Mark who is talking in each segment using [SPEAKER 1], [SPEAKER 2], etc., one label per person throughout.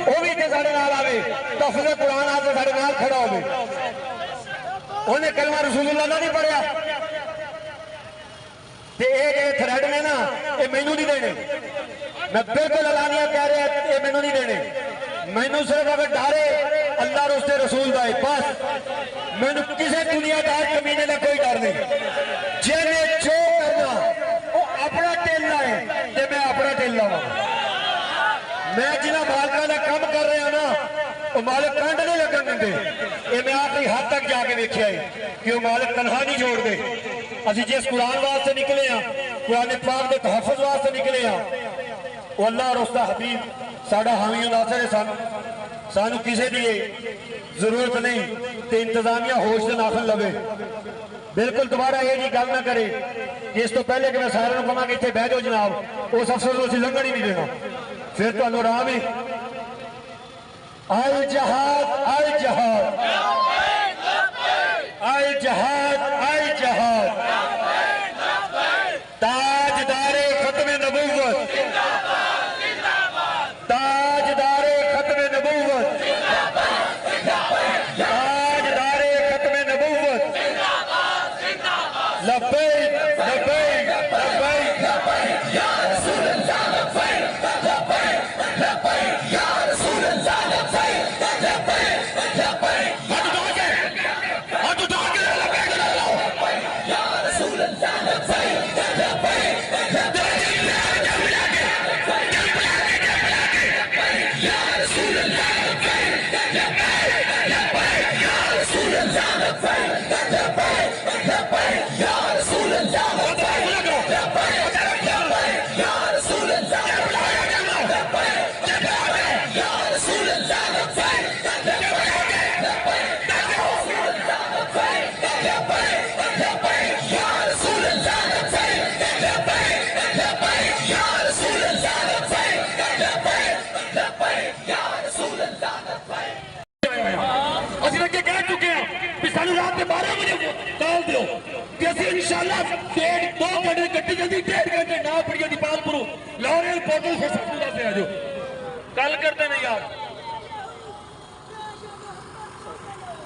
[SPEAKER 1] وہ بھی اتنے ساڑھے نال آوے تحفظ قرآن آتے ساڑھے نال کھڑا ہوئے انہیں کلمہ رسول اللہ نہیں پڑھیا تے ایک تھریڈ نے نا یہ مینوں نہیں دینے میں بالکل اعلانیہ کہہ رہا یہ مینوں نہیں دینے مینوں صرف اگر ڈارے اللہ اور اس کے رسول دا بس مینوں کسی دنیا دار کمینے کا کوئی ڈر نہیں جنہیں جو کرنا وہ اپنا ٹیلنا ہے تے میں اپنا ٹیلنا ہوں میں جنہ مالکاں دا کم کر رہا نا وہ مالک کنڈ نہیں لگن دے یہ میں آخری حد تک جا کے دیکھا ہے کہ وہ مالک تنہا نہیں چھوڑ دے اسی جس قرآن واسطے نکلے ہیں قرآن پاک دے تحفظ واسطے نکلے ہیں وہ اللہ اور اس کا حبیب ساڑھا حامی و ناصر ہے سانو کسے دیئے ضرورت نہیں تے انتظامیہ ہوش سے ناخن لبے بالکل دوبارہ یہ جی گل نہ کرے کہ اس تو پہلے کہ میں سارے نو کہاں کہ اتنے بہ جاؤ جناب اس افسر کو اسی لنگن ہی نہیں دینا پھر تو انو راہ میں آئے جہاد آئے جہاد آئے جہاد آئے جہاد تاجدار ختم نبوت تاجدار ختم نبوت تاجدار ختم نبوت لبیک لبیک لبیک یا رسول اللہ لبیک لبیک لبیک یا رسول اللہ لبیک لبیک لبیک ہاتھ اٹھا کے لبیک یا رسول اللہ لبیک لبیک انشاءاللہ دو گھنٹے گھٹی جلدی 1.5 گھنٹے نہ پڑی جلدی پال پرو لوریل پورٹل سے سکولہ سے آجو کل کرتے نہیں یار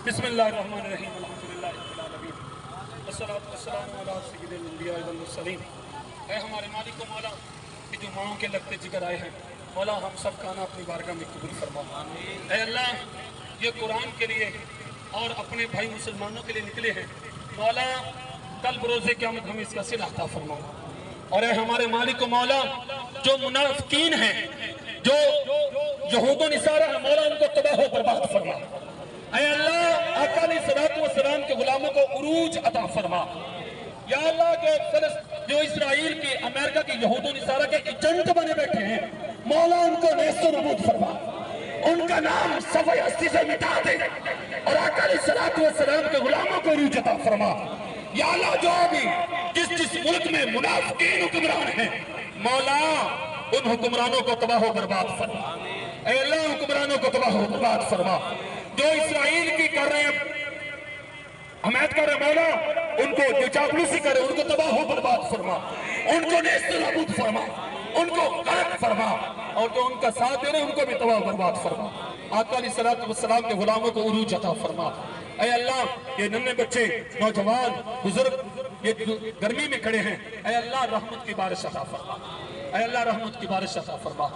[SPEAKER 1] بسم اللہ الرحمن الرحیم الحمدللہ رب العالمین والصلاة والسلام علی سید الانبیاء والمرسلین اے ہمارے مالک و مولا کہ جو ماؤں کے لگتے جگر آئے ہیں مولا ہم سب کا نا اپنی بارگاہ میں قبول فرما اے اللہ یہ قرآن کے لیے اور اپنے بھائی مسلمانوں کے لیے نکلے ہیں مولا کل بروز قیامت ہمیں اس کا صلح عطا فرما اور اے ہمارے مالک و مولا جو منافقین ہیں جو یہود و نصارہ ہیں مولا ان کو تباہ و برباد فرما اے اللہ آقا علیہ الصلوۃ والسلام کے غلاموں کو عروج عطا فرما یا اللہ جو اسرائیل کی امریکہ کی یہود و نصارہ کے ایجنٹ بنے بیٹھے ہیں مولا ان کو نیست و نبود فرما ان کا نام صفحہ ہستی سے مٹا دے اور آقا علیہ الصلوۃ والسلام کے غلاموں کو عروج عطا فرما یا اللہ جو بھی جس ملک میں منافقین حکمران ہیں مولا ان حکمرانوں کو تباہ و برباد فرما اے اللہ حکمرانوں کو تباہ و برباد فرما جو اسرائیل کی کر رہے ہیں حمایت کر رہے مولا ان کو جو چاپلوسی کرے ان کو تباہ و برباد فرما ان کو نیست و نابود فرما ان کو غرق فرما اور جو ان کا ساتھ دے رہے ان کو بھی تباہ و برباد فرما آقا علیہ الصلوۃ والسلام کے غلاموں کو عروج عطا فرما اے اللہ یہ ننھے بچے نوجوان بزرگ یہ گرمی میں کھڑے ہیں اے اللہ رحمت کی بارش عطا فرما اے اللہ رحمت کی بارش عطا فرما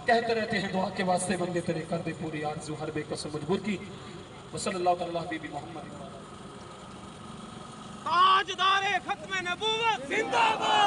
[SPEAKER 1] کہتے رہتے ہیں دعا کے واسطے بندے تیرے کر دے پوری آرزو ہر بے قسم مجبور کی وصلی اللہ تعالی حبیبی محمد
[SPEAKER 2] تاجدار ختم نبوت زندہ باد